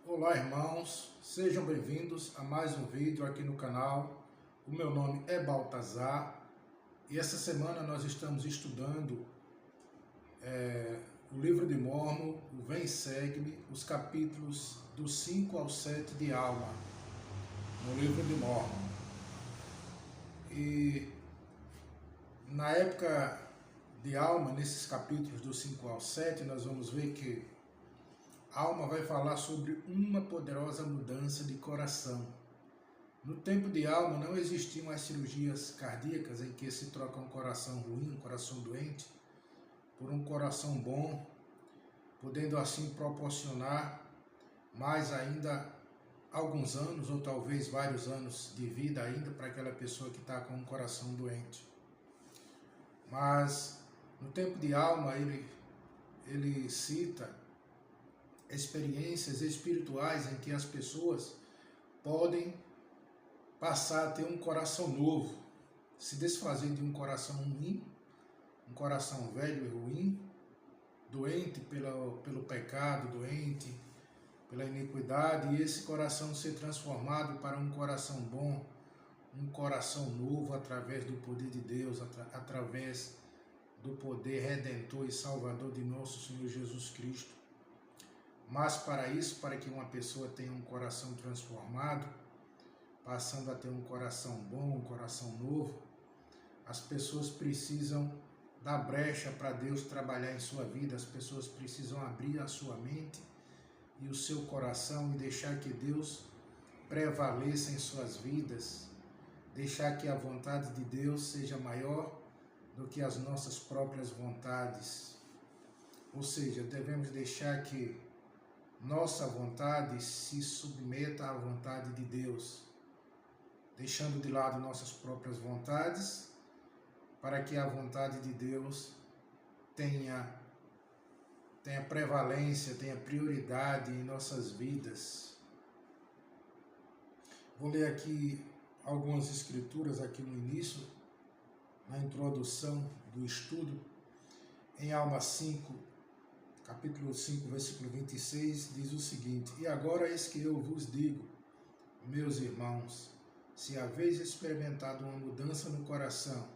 Olá, irmãos, sejam bem-vindos a mais um vídeo aqui no canal. O meu nome é Baltazar e essa semana nós estamos estudando o livro de Mórmon, o Vem e Segue-me, os capítulos do 5 ao 7 de Alma, no livro de Mórmon. E na época de Alma, nesses capítulos do 5 ao 7, nós vamos ver que Alma vai falar sobre uma poderosa mudança de coração. No tempo de Alma não existiam as cirurgias cardíacas em que se troca um coração ruim, um coração doente, por um coração bom, podendo assim proporcionar mais ainda alguns anos ou talvez vários anos de vida ainda para aquela pessoa que está com um coração doente. Mas no tempo de Alma ele cita experiências espirituais em que as pessoas podem passar a ter um coração novo, se desfazer de um coração ruim, um coração velho e ruim, doente pelo pecado, doente pela iniquidade, e esse coração ser transformado para um coração bom, um coração novo através do poder de Deus, através do poder redentor e salvador de nosso Senhor Jesus Cristo. Mas para isso, para que uma pessoa tenha um coração transformado, passando a ter um coração bom, um coração novo, as pessoas precisam dar brecha para Deus trabalhar em sua vida, as pessoas precisam abrir a sua mente e o seu coração e deixar que Deus prevaleça em suas vidas, deixar que a vontade de Deus seja maior do que as nossas próprias vontades. Ou seja, devemos deixar que nossa vontade se submeta à vontade de Deus, deixando de lado nossas próprias vontades, para que a vontade de Deus tenha prevalência, tenha prioridade em nossas vidas. Vou ler aqui algumas escrituras aqui no início, na introdução do estudo, em Alma 5, capítulo 5, versículo 26, diz o seguinte: E agora eis que eu vos digo, meus irmãos, se haveis experimentado uma mudança no coração,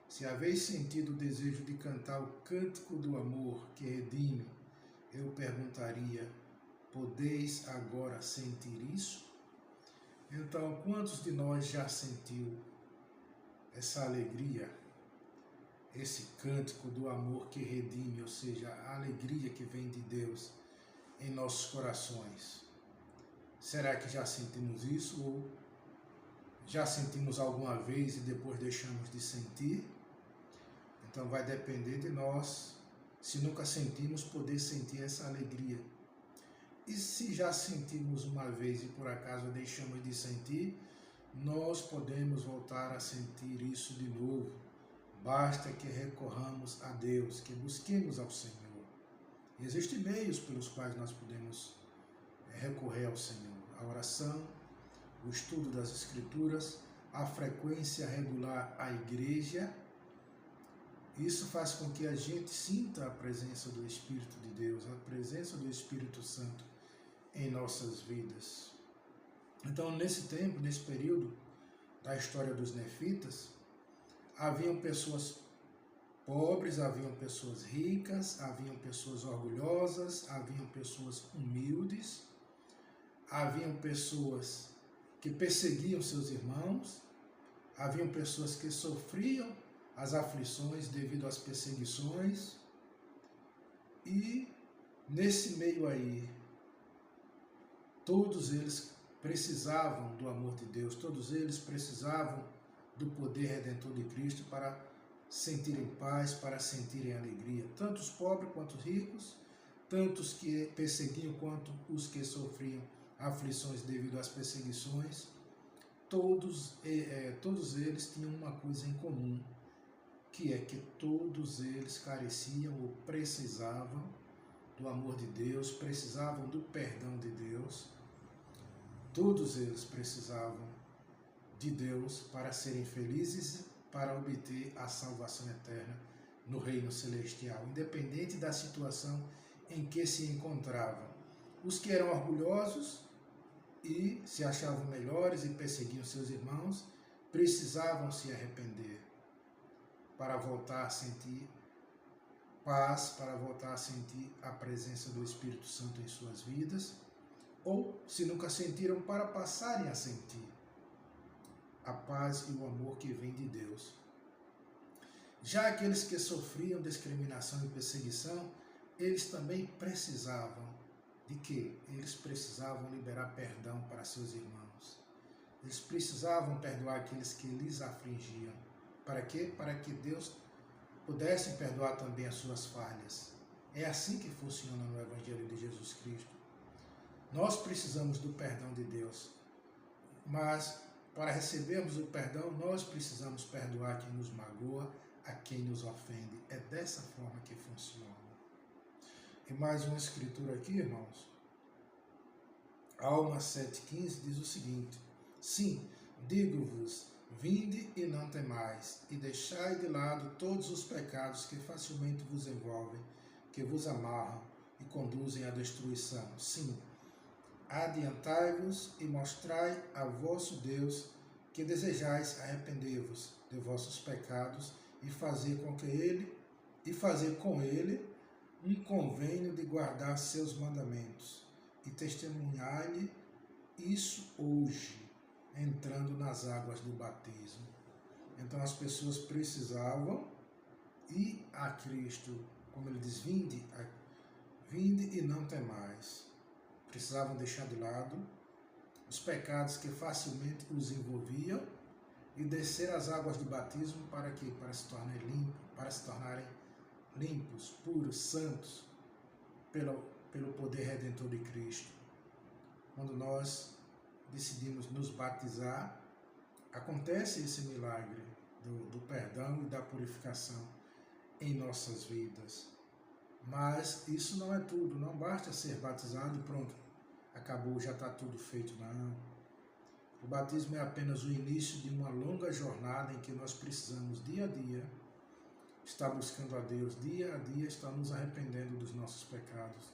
se haveis sentido o desejo de cantar o cântico do amor que redime, eu perguntaria, podeis agora sentir isso? Então, quantos de nós já sentiu essa alegria, esse cântico do amor que redime, ou seja, a alegria que vem de Deus em nossos corações? Será que já sentimos isso ou já sentimos alguma vez e depois deixamos de sentir? Então vai depender de nós, se nunca sentimos, poder sentir essa alegria. E se já sentimos uma vez e por acaso deixamos de sentir, nós podemos voltar a sentir isso de novo. Basta que recorramos a Deus, que busquemos ao Senhor. Existem meios pelos quais nós podemos recorrer ao Senhor: a oração, o estudo das Escrituras, a frequência regular à igreja. Isso faz com que a gente sinta a presença do Espírito de Deus, a presença do Espírito Santo em nossas vidas. Então, nesse tempo, nesse período da história dos nefitas, haviam pessoas pobres, haviam pessoas ricas, haviam pessoas orgulhosas, haviam pessoas humildes, haviam pessoas que perseguiam seus irmãos, haviam pessoas que sofriam as aflições devido às perseguições, e nesse meio aí, todos eles precisavam do amor de Deus, todos eles precisavam do poder redentor de Cristo para sentirem paz, para sentirem alegria, tanto os pobres quanto os ricos, tanto os que perseguiam quanto os que sofriam aflições devido às perseguições. Todos eles tinham uma coisa em comum, que é que todos eles careciam ou precisavam do amor de Deus, precisavam do perdão de Deus. Todos eles precisavam de Deus para serem felizes, para obter a salvação eterna no reino celestial, independente da situação em que se encontravam. Os que eram orgulhosos e se achavam melhores e perseguiam seus irmãos, precisavam se arrepender para voltar a sentir paz, para voltar a sentir a presença do Espírito Santo em suas vidas, ou, se nunca sentiram, para passarem a sentir a paz e o amor que vem de Deus. Já aqueles que sofriam discriminação e perseguição, eles também precisavam de quê? Eles precisavam liberar perdão para seus irmãos. Eles precisavam perdoar aqueles que lhes afligiam. Para quê? Para que Deus pudesse perdoar também as suas falhas. É assim que funciona no Evangelho de Jesus Cristo. Nós precisamos do perdão de Deus, mas para recebermos o perdão, nós precisamos perdoar quem nos magoa, a quem nos ofende. É dessa forma que funciona. E mais uma escritura aqui, irmãos. Alma 7,15 diz o seguinte: sim, digo-vos, vinde e não temais, e deixai de lado todos os pecados que facilmente vos envolvem, que vos amarram e conduzem à destruição. Sim, adiantai-vos e mostrai a vosso Deus que desejais arrepender-vos de vossos pecados e fazer com ele um convênio de guardar seus mandamentos e testemunhar-lhe isso hoje, entrando nas águas do batismo. Então as pessoas precisavam ir a Cristo, como ele diz, vinde e não temais. Precisavam deixar de lado os pecados que facilmente os envolviam e descer as águas do batismo para quê? Para se tornarem limpos, puros, santos, pelo poder redentor de Cristo. Quando nós decidimos nos batizar, acontece esse milagre do perdão e da purificação em nossas vidas. Mas isso não é tudo, não basta ser batizado e pronto, acabou, já está tudo feito, não. O batismo é apenas o início de uma longa jornada em que nós precisamos, dia a dia, estar buscando a Deus, dia a dia estar nos arrependendo dos nossos pecados,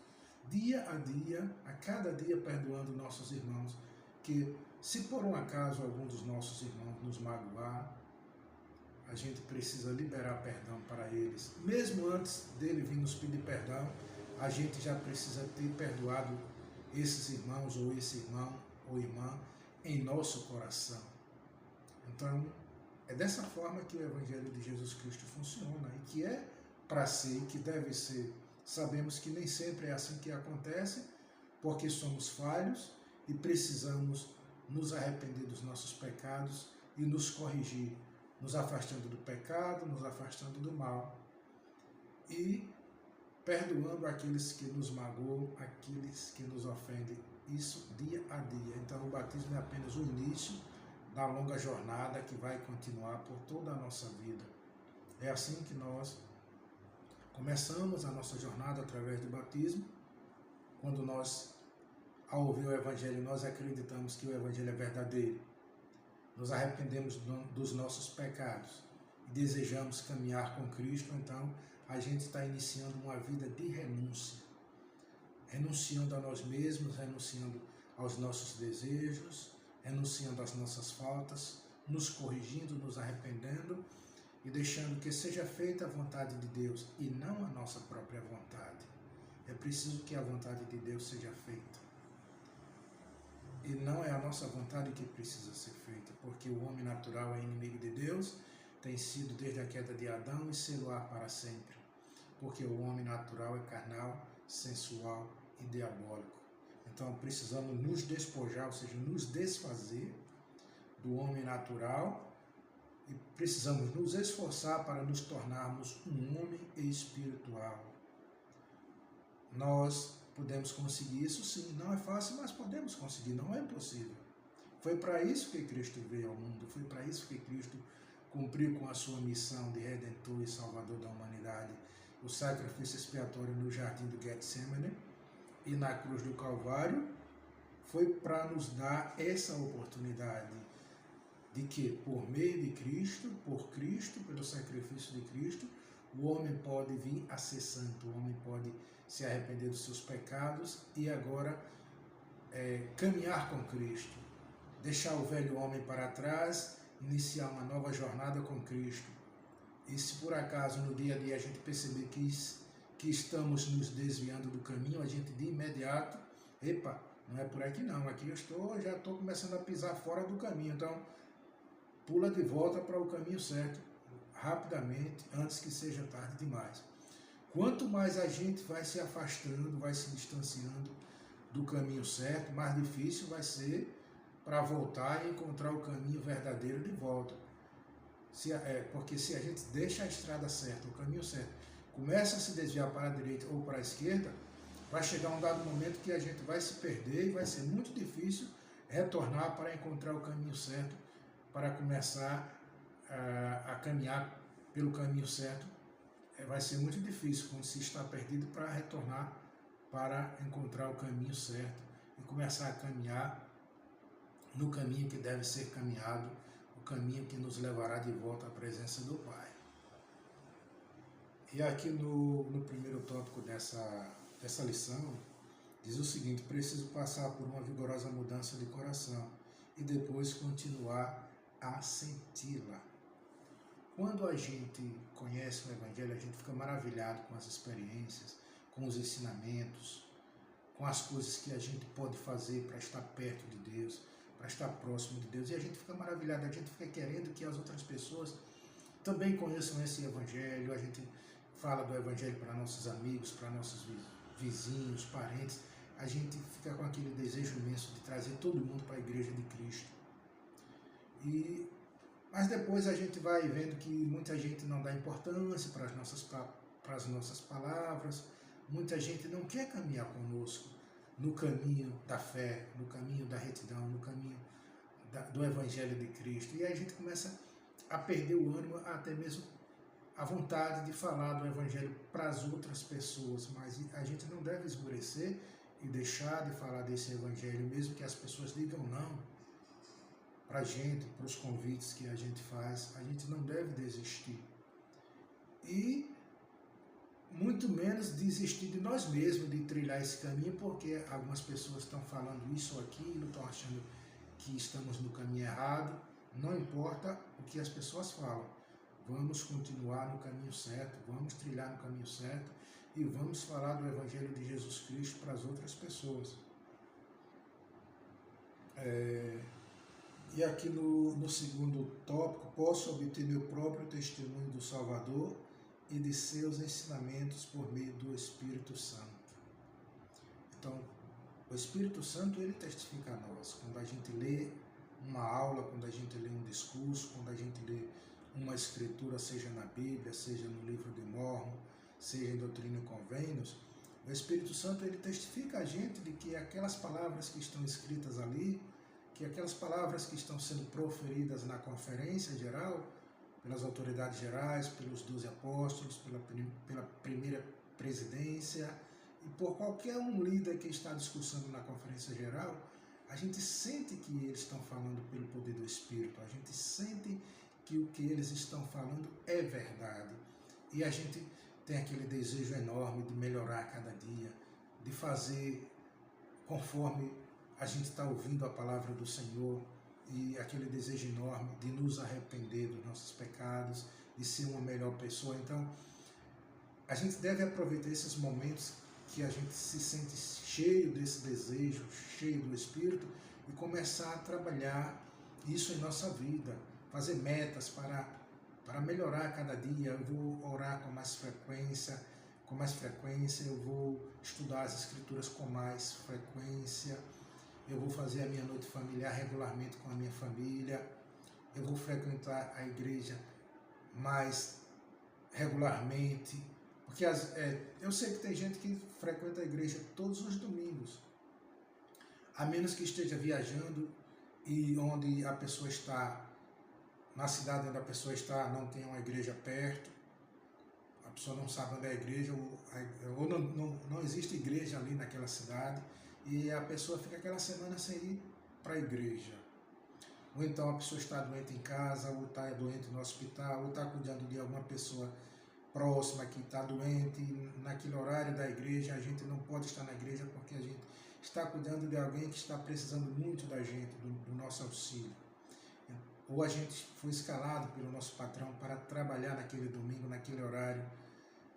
dia a dia, a cada dia perdoando nossos irmãos, que se por um acaso algum dos nossos irmãos nos magoar, a gente precisa liberar perdão para eles. Mesmo antes dele vir nos pedir perdão, a gente já precisa ter perdoado esses irmãos ou esse irmão ou irmã em nosso coração. Então, é dessa forma que o Evangelho de Jesus Cristo funciona e que é para ser e que deve ser. Sabemos que nem sempre é assim que acontece, porque somos falhos e precisamos nos arrepender dos nossos pecados e nos corrigir, nos afastando do pecado, nos afastando do mal e perdoando aqueles que nos magoam, aqueles que nos ofendem, isso dia a dia. Então o batismo é apenas o início da longa jornada que vai continuar por toda a nossa vida. É assim que nós começamos a nossa jornada através do batismo. Quando nós, ao ouvir o Evangelho, nós acreditamos que o Evangelho é verdadeiro, nos arrependemos dos nossos pecados e desejamos caminhar com Cristo, então a gente está iniciando uma vida de renúncia, renunciando a nós mesmos, renunciando aos nossos desejos, renunciando às nossas faltas, nos corrigindo, nos arrependendo e deixando que seja feita a vontade de Deus e não a nossa própria vontade. É preciso que a vontade de Deus seja feita. E não é a nossa vontade que precisa ser feita, porque o homem natural é inimigo de Deus, tem sido desde a queda de Adão e será para sempre. Porque o homem natural é carnal, sensual e diabólico. Então precisamos nos despojar, ou seja, nos desfazer do homem natural e precisamos nos esforçar para nos tornarmos um homem espiritual. Nós podemos conseguir isso sim, não é fácil, mas podemos conseguir, não é impossível. Foi para isso que Cristo veio ao mundo, foi para isso que Cristo cumpriu com a sua missão de Redentor e Salvador da humanidade. O sacrifício expiatório no jardim do Getsemane e na cruz do Calvário foi para nos dar essa oportunidade de que, por meio de Cristo, por Cristo, pelo sacrifício de Cristo, o homem pode vir a ser santo, o homem pode se arrepender dos seus pecados e agora caminhar com Cristo, deixar o velho homem para trás, iniciar uma nova jornada com Cristo. E se por acaso no dia a dia a gente perceber que estamos nos desviando do caminho, a gente de imediato, epa, não é por aqui não, aqui já estou começando a pisar fora do caminho, então pula de volta para o caminho certo, rapidamente, antes que seja tarde demais. Quanto mais a gente vai se afastando, vai se distanciando do caminho certo, mais difícil vai ser para voltar e encontrar o caminho verdadeiro de volta. Porque se a gente deixa a estrada certa, o caminho certo, começa a se desviar para a direita ou para a esquerda, vai chegar um dado momento que a gente vai se perder e vai ser muito difícil retornar para encontrar o caminho certo, para começar a caminhar pelo caminho certo. Vai ser muito difícil quando se está perdido para retornar para encontrar o caminho certo e começar a caminhar no caminho que deve ser caminhado, o caminho que nos levará de volta à presença do Pai. E aqui no primeiro tópico dessa lição, diz o seguinte: preciso passar por uma vigorosa mudança de coração e depois continuar a senti-la. Quando a gente conhece o Evangelho, a gente fica maravilhado com as experiências, com os ensinamentos, com as coisas que a gente pode fazer para estar perto de Deus, para estar próximo de Deus. E a gente fica maravilhado, a gente fica querendo que as outras pessoas também conheçam esse Evangelho. A gente fala do Evangelho para nossos amigos, para nossos vizinhos, parentes. A gente fica com aquele desejo imenso de trazer todo mundo para a Igreja de Cristo. Mas depois a gente vai vendo que muita gente não dá importância para as nossas palavras, muita gente não quer caminhar conosco no caminho da fé, no caminho da retidão, no caminho do Evangelho de Cristo. E aí a gente começa a perder o ânimo, até mesmo a vontade de falar do Evangelho para as outras pessoas. Mas a gente não deve esmorecer e deixar de falar desse Evangelho, mesmo que as pessoas digam não para a gente, para os convites que a gente faz. A gente não deve desistir. E muito menos desistir de nós mesmos, de trilhar esse caminho, porque algumas pessoas estão falando isso ou aquilo, estão achando que estamos no caminho errado. Não importa o que as pessoas falam. Vamos continuar no caminho certo, vamos trilhar no caminho certo e vamos falar do Evangelho de Jesus Cristo para as outras pessoas. E aqui no segundo tópico, posso obter meu próprio testemunho do Salvador e de seus ensinamentos por meio do Espírito Santo. Então, o Espírito Santo, ele testifica a nós. Quando a gente lê uma aula, quando a gente lê um discurso, quando a gente lê uma escritura, seja na Bíblia, seja no livro de Mormon, seja em Doutrina e Convênios, o Espírito Santo, ele testifica a gente de que aquelas palavras que estão escritas ali, que aquelas palavras que estão sendo proferidas na conferência geral, pelas autoridades gerais, pelos 12 apóstolos, pela primeira presidência e por qualquer um líder que está discursando na conferência geral, a gente sente que eles estão falando pelo poder do Espírito, a gente sente que o que eles estão falando é verdade. E a gente tem aquele desejo enorme de melhorar cada dia, de fazer conforme a gente está ouvindo a palavra do Senhor, e aquele desejo enorme de nos arrepender dos nossos pecados, de ser uma melhor pessoa. Então, a gente deve aproveitar esses momentos que a gente se sente cheio desse desejo, cheio do Espírito, e começar a trabalhar isso em nossa vida, fazer metas para melhorar cada dia. Eu vou orar com mais frequência, eu vou estudar as Escrituras com mais frequência, eu vou fazer a minha noite familiar regularmente com a minha família, eu vou frequentar a igreja mais regularmente, porque eu sei que tem gente que frequenta a igreja todos os domingos, a menos que esteja viajando e onde a pessoa está, na cidade onde a pessoa está, não tem uma igreja perto, a pessoa não sabe onde é a igreja, ou não existe igreja ali naquela cidade, e a pessoa fica aquela semana sem ir para a igreja. Ou então a pessoa está doente em casa, ou está doente no hospital, ou está cuidando de alguma pessoa próxima que está doente, naquele horário da igreja, a gente não pode estar na igreja porque a gente está cuidando de alguém que está precisando muito da gente, do nosso auxílio. Ou a gente foi escalado pelo nosso patrão para trabalhar naquele domingo, naquele horário,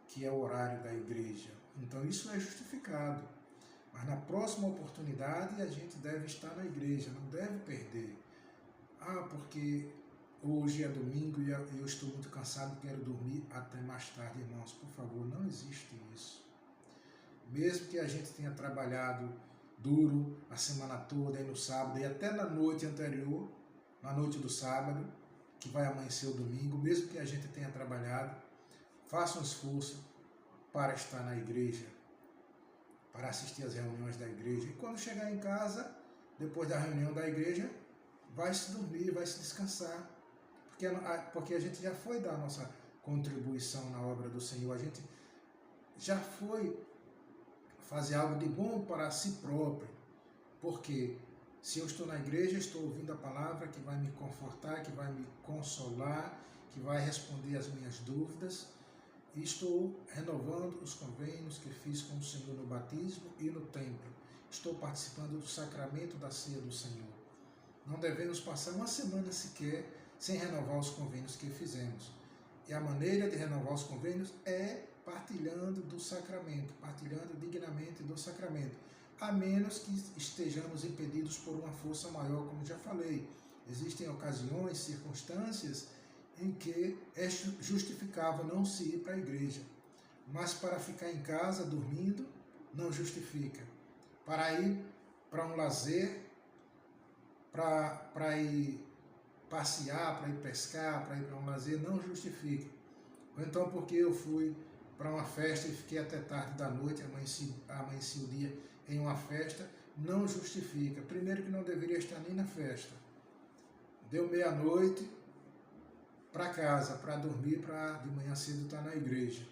que é o horário da igreja. Então isso é justificado. Mas na próxima oportunidade a gente deve estar na igreja, não deve perder. Porque hoje é domingo e eu estou muito cansado e quero dormir até mais tarde. Irmãos, por favor, não existe isso. Mesmo que a gente tenha trabalhado duro a semana toda, aí no sábado e até na noite anterior, na noite do sábado, que vai amanhecer o domingo, mesmo que a gente tenha trabalhado, faça um esforço para estar na igreja, para assistir às reuniões da igreja. E quando chegar em casa, depois da reunião da igreja, vai se dormir, vai se descansar, porque a gente já foi dar a nossa contribuição na obra do Senhor, a gente já foi fazer algo de bom para si próprio, porque se eu estou na igreja, estou ouvindo a palavra que vai me confortar, que vai me consolar, que vai responder às minhas dúvidas, e estou renovando os convênios que fiz com o Senhor no batismo e no templo. Estou participando do sacramento da ceia do Senhor. Não devemos passar uma semana sequer sem renovar os convênios que fizemos. E a maneira de renovar os convênios é partilhando do sacramento, partilhando dignamente do sacramento, a menos que estejamos impedidos por uma força maior, como já falei. Existem ocasiões, circunstâncias em que é justificável não se ir para a igreja, mas para ficar em casa dormindo não justifica. Para ir para um lazer, para ir passear, para ir pescar, para ir para um lazer, não justifica. Ou então porque eu fui para uma festa e fiquei até tarde da noite, amanheci o dia em uma festa, não justifica. Primeiro que não deveria estar nem na festa. Deu meia-noite, para casa, para dormir, para de manhã cedo estar na igreja.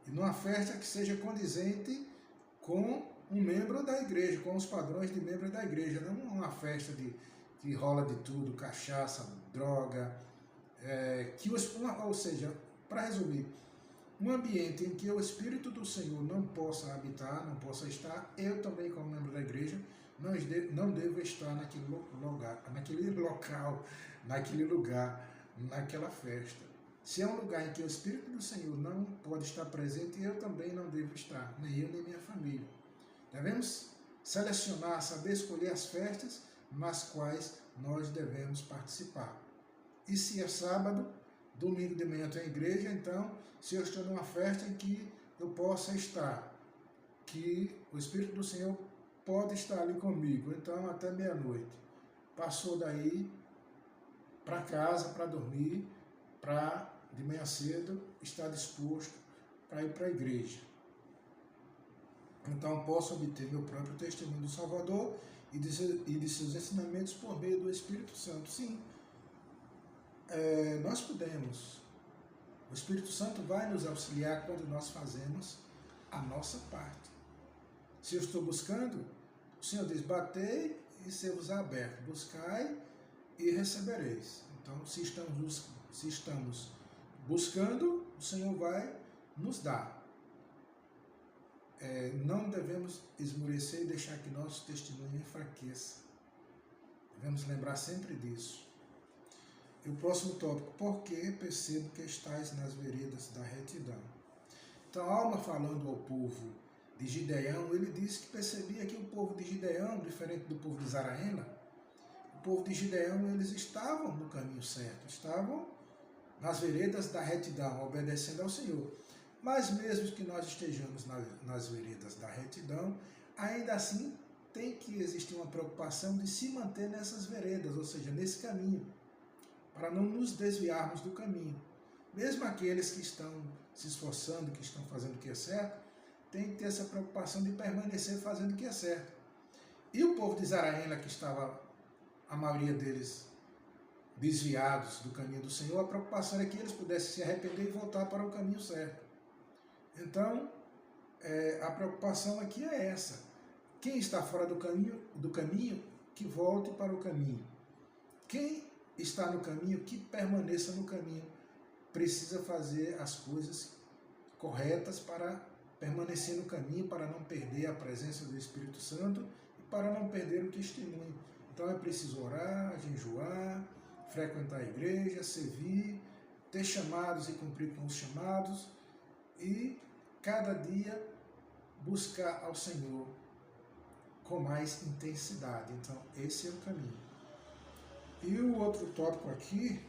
E numa festa que seja condizente com um membro da igreja, com os padrões de membro da igreja, não uma festa que rola de tudo, cachaça, droga, ou seja, para resumir, um ambiente em que o Espírito do Senhor não possa habitar, não possa estar, eu também como membro da igreja não devo estar naquele lugar, naquela festa. Se é um lugar em que o Espírito do Senhor não pode estar presente, eu também não devo estar, nem eu nem minha família. Devemos selecionar, saber escolher as festas nas quais nós devemos participar. E se é sábado, domingo de manhã estou em igreja, então, se eu estou numa festa em que eu possa estar, que o Espírito do Senhor pode estar ali comigo, então até meia-noite. Passou daí, para casa, para dormir, para de manhã cedo estar disposto para ir para a igreja. Então posso obter meu próprio testemunho do Salvador e de seus ensinamentos por meio do Espírito Santo. Sim, nós podemos. O Espírito Santo vai nos auxiliar quando nós fazemos a nossa parte. Se eu estou buscando, o Senhor diz, batei e ser-vos aberto, buscai e recebereis. Então, se estamos buscando, o Senhor vai nos dar. Não devemos esmorecer e deixar que nosso testemunho enfraqueça. Devemos lembrar sempre disso. E o próximo tópico, por que percebo que estais nas veredas da retidão? Então, Alma falando ao povo de Gideão, ele disse que percebia que o povo de Gideão, diferente do povo de Zaraena, o povo de Gideão, eles estavam no caminho certo, estavam nas veredas da retidão, obedecendo ao Senhor. Mas mesmo que nós estejamos nas veredas da retidão, ainda assim tem que existir uma preocupação de se manter nessas veredas, ou seja, nesse caminho, para não nos desviarmos do caminho. Mesmo aqueles que estão se esforçando, que estão fazendo o que é certo, tem que ter essa preocupação de permanecer fazendo o que é certo. E o povo de Zaraena, que estava, a maioria deles, desviados do caminho do Senhor, a preocupação é que eles pudessem se arrepender e voltar para o caminho certo. Então, a preocupação aqui é essa. Quem está fora do caminho, que volte para o caminho. Quem está no caminho, que permaneça no caminho. Precisa fazer as coisas corretas para permanecer no caminho, para não perder a presença do Espírito Santo e para não perder o testemunho. Então é preciso orar, jejuar, frequentar a igreja, servir, ter chamados e cumprir com os chamados e cada dia buscar ao Senhor com mais intensidade. Então esse é o caminho. E o outro tópico aqui,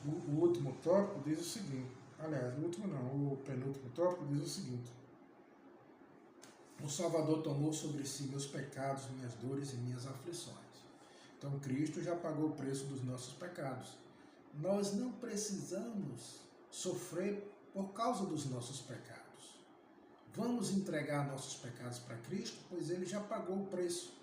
o último tópico diz o seguinte, aliás, o último não, o penúltimo tópico diz o seguinte: o Salvador tomou sobre si meus pecados, minhas dores e minhas aflições. Então Cristo já pagou o preço dos nossos pecados. Nós não precisamos sofrer por causa dos nossos pecados. Vamos entregar nossos pecados para Cristo, pois Ele já pagou o preço.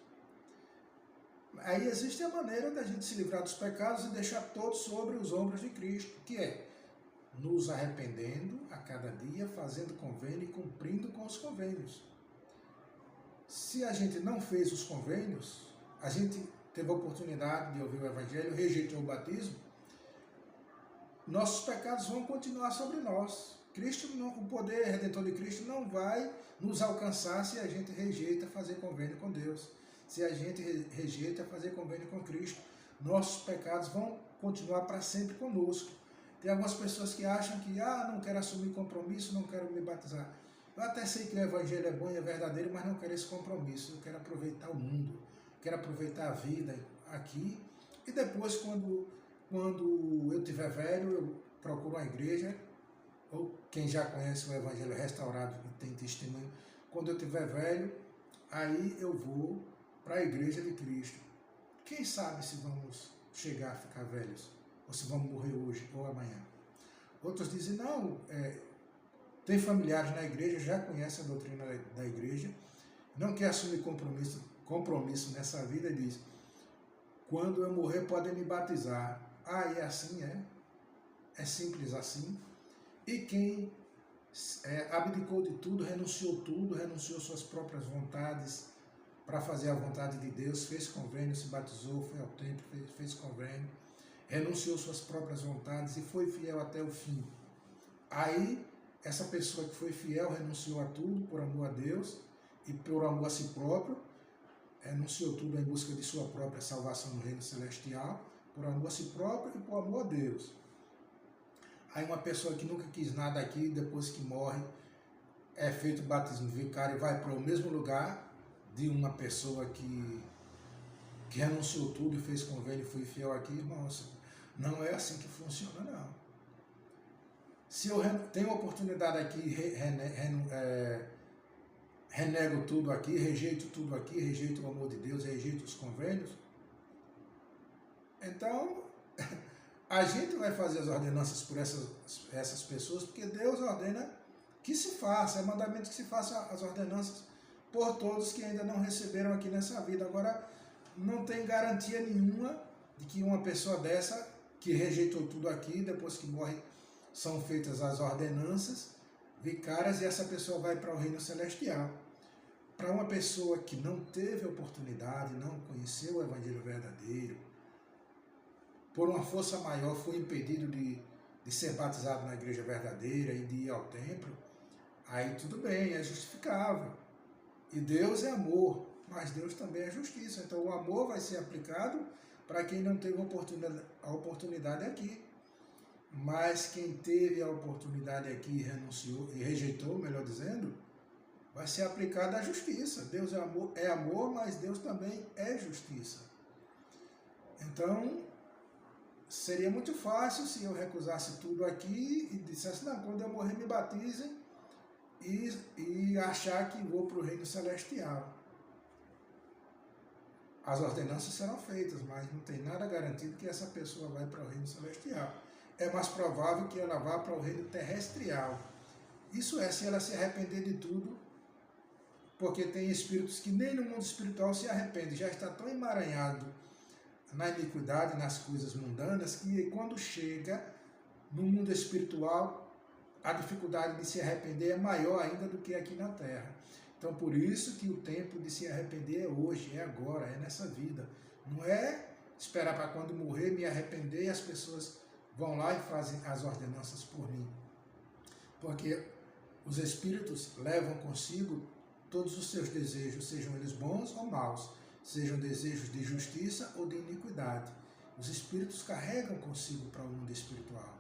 Aí existe a maneira da gente se livrar dos pecados e deixar todos sobre os ombros de Cristo, que é nos arrependendo a cada dia, fazendo convênio e cumprindo com os convênios. Se a gente não fez os convênios, a gente teve a oportunidade de ouvir o Evangelho, rejeitou o batismo, nossos pecados vão continuar sobre nós. Cristo, o poder redentor de Cristo não vai nos alcançar se a gente rejeita fazer convênio com Deus. Se a gente rejeita fazer convênio com Cristo, nossos pecados vão continuar para sempre conosco. Tem algumas pessoas que acham que, não quero assumir compromisso, não quero me batizar. Eu até sei que o Evangelho é bom e é verdadeiro, mas não quero esse compromisso. Eu quero aproveitar o mundo, quero aproveitar a vida aqui. E depois, quando eu tiver velho, eu procuro uma igreja, ou quem já conhece o Evangelho restaurado e tem testemunho, quando eu tiver velho, aí eu vou para a igreja de Cristo. Quem sabe se vamos chegar a ficar velhos, ou se vamos morrer hoje ou amanhã. Outros dizem, não, tem familiares na igreja, já conhecem a doutrina da igreja, não quer assumir compromisso nessa vida e diz, quando eu morrer podem me batizar. E assim é simples assim. E quem abdicou de tudo, renunciou suas próprias vontades para fazer a vontade de Deus, fez convênio, se batizou, foi ao templo, fez convênio, renunciou suas próprias vontades e foi fiel até o fim. Aí, essa pessoa que foi fiel renunciou a tudo por amor a Deus e por amor a si próprio, renunciou tudo em busca de sua própria salvação no reino celestial, por amor a si próprio e por amor a Deus. Aí uma pessoa que nunca quis nada aqui, depois que morre, é feito batismo vicário e vai para o mesmo lugar de uma pessoa que renunciou tudo e fez convênio e foi fiel aqui, irmãos, não é assim que funciona, não. Se eu tenho oportunidade aqui, renego tudo aqui, rejeito tudo aqui, rejeito o amor de Deus, rejeito os convênios, então a gente vai fazer as ordenanças por essas pessoas, porque Deus ordena que se faça, é mandamento que se faça as ordenanças por todos que ainda não receberam aqui nessa vida. Agora, não tem garantia nenhuma de que uma pessoa dessa, que rejeitou tudo aqui, depois que morre, são feitas as ordenanças vicárias e essa pessoa vai para o reino celestial. Para uma pessoa que não teve oportunidade, não conheceu o Evangelho verdadeiro, por uma força maior foi impedido de ser batizado na igreja verdadeira e de ir ao templo, aí tudo bem, é justificável. E Deus é amor, mas Deus também é justiça. Então o amor vai ser aplicado para quem não teve a oportunidade aqui. Mas quem teve a oportunidade aqui e renunciou, e rejeitou, melhor dizendo, vai ser aplicada a justiça. Deus é amor, mas Deus também é justiça. Então, seria muito fácil se eu recusasse tudo aqui e dissesse, não, quando eu morrer me batizem e achar que vou para o reino celestial. As ordenanças serão feitas, mas não tem nada garantido que essa pessoa vai para o reino celestial. É mais provável que ela vá para o reino terrestrial. Isso é, se ela se arrepender de tudo, porque tem espíritos que nem no mundo espiritual se arrependem, já está tão emaranhado na iniquidade, nas coisas mundanas, que quando chega no mundo espiritual, a dificuldade de se arrepender é maior ainda do que aqui na Terra. Então, por isso que o tempo de se arrepender é hoje, é agora, é nessa vida. Não é esperar para quando morrer me arrepender e as pessoas vão lá e fazem as ordenanças por mim. porque os espíritos levam consigo todos os seus desejos, sejam eles bons ou maus, sejam desejos de justiça ou de iniquidade. Os espíritos carregam consigo para o mundo espiritual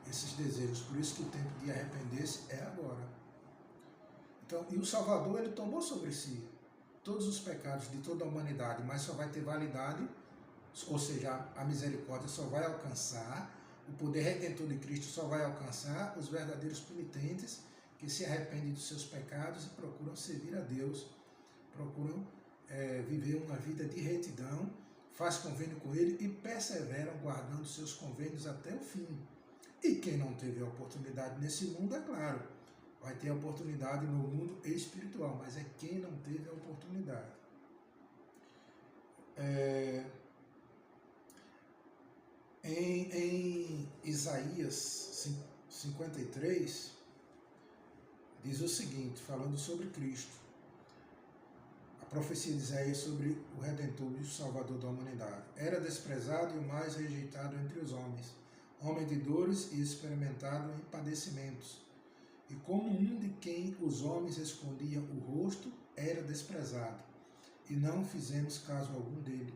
esses desejos, por isso que o tempo de arrepender-se é agora. Então, e o Salvador, ele tomou sobre si todos os pecados de toda a humanidade, mas só vai ter validade, ou seja, a misericórdia só vai alcançar, o poder redentor de Cristo só vai alcançar os verdadeiros penitentes que se arrependem dos seus pecados e procuram servir a Deus, procuram viver uma vida de retidão, faz convênio com Ele e perseveram guardando seus convênios até o fim. E quem não teve a oportunidade nesse mundo, é claro, vai ter a oportunidade no mundo espiritual, mas é quem não teve a oportunidade. Em Isaías 53, diz o seguinte, falando sobre Cristo, a profecia de Isaías sobre o Redentor e o Salvador da humanidade. Era desprezado e o mais rejeitado entre os homens, homem de dores e experimentado em padecimentos. E como um de quem os homens escondiam o rosto, era desprezado, e não fizemos caso algum dele.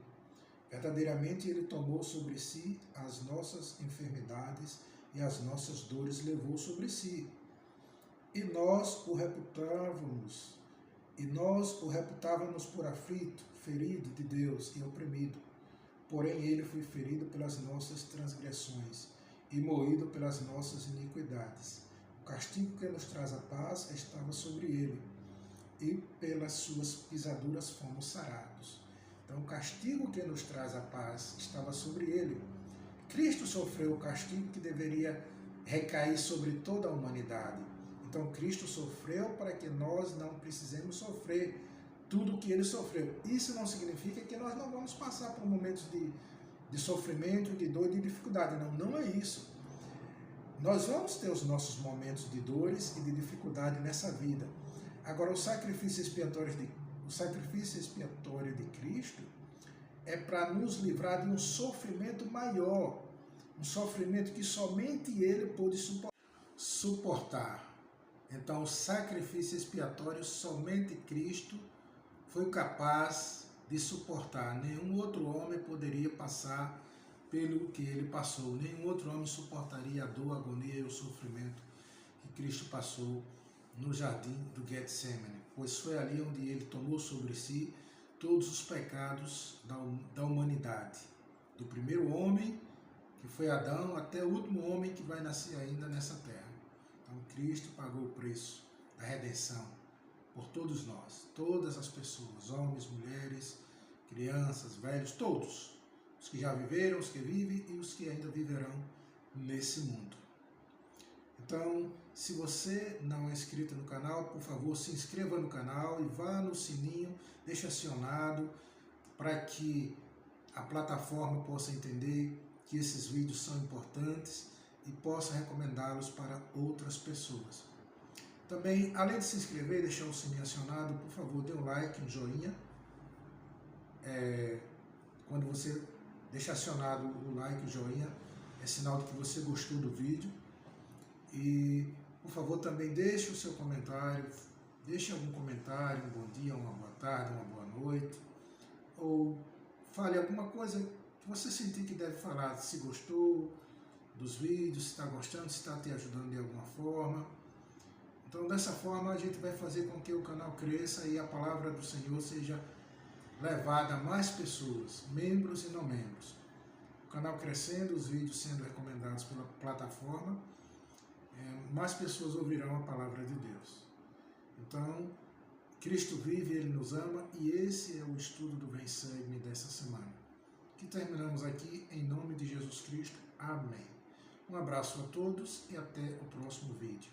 Verdadeiramente ele tomou sobre si as nossas enfermidades e as nossas dores levou sobre si. E nós o reputávamos por aflito, ferido de Deus e oprimido. Porém ele foi ferido pelas nossas transgressões e moído pelas nossas iniquidades. O castigo que nos traz a paz estava sobre ele, e pelas suas pisaduras fomos sarados. Então o castigo que nos traz a paz estava sobre ele. Cristo sofreu o castigo que deveria recair sobre toda a humanidade. Então Cristo sofreu para que nós não precisemos sofrer tudo o que ele sofreu. Isso não significa que nós não vamos passar por momentos de sofrimento, de dor e de dificuldade. Não é isso. Nós vamos ter os nossos momentos de dores e de dificuldade nessa vida. Agora, o sacrifício expiatório de Cristo é para nos livrar de um sofrimento maior, um sofrimento que somente ele pôde suportar. Então, o sacrifício expiatório, somente Cristo foi capaz de suportar. Nenhum outro homem poderia passar pelo que ele passou. Nenhum outro homem suportaria a dor, a agonia e o sofrimento que Cristo passou no jardim do Getsemane, pois foi ali onde ele tomou sobre si todos os pecados da humanidade, do primeiro homem, que foi Adão, até o último homem que vai nascer ainda nessa terra. Então Cristo pagou o preço da redenção por todos nós, todas as pessoas, homens, mulheres, crianças, velhos, todos, os que já viveram, os que vivem e os que ainda viverão nesse mundo. Então, se você não é inscrito no canal, por favor, se inscreva no canal e vá no sininho, deixe acionado para que a plataforma possa entender que esses vídeos são importantes e possa recomendá-los para outras pessoas. Também, além de se inscrever e deixar o sininho acionado, por favor, dê um like, um joinha. Quando você deixa acionado o like, o joinha, é sinal de que você gostou do vídeo. E, por favor, também deixe o seu comentário, deixe algum comentário, um bom dia, uma boa tarde, uma boa noite, ou fale alguma coisa que você sentir que deve falar, se gostou dos vídeos, se está gostando, se está te ajudando de alguma forma. Então, dessa forma, a gente vai fazer com que o canal cresça e a palavra do Senhor seja levada a mais pessoas, membros e não membros. O canal crescendo, os vídeos sendo recomendados pela plataforma, mais pessoas ouvirão a palavra de Deus. Então, Cristo vive, Ele nos ama, e esse é o estudo do Vem Segue-me dessa semana, que terminamos aqui em nome de Jesus Cristo. Amém. Um abraço a todos e até o próximo vídeo.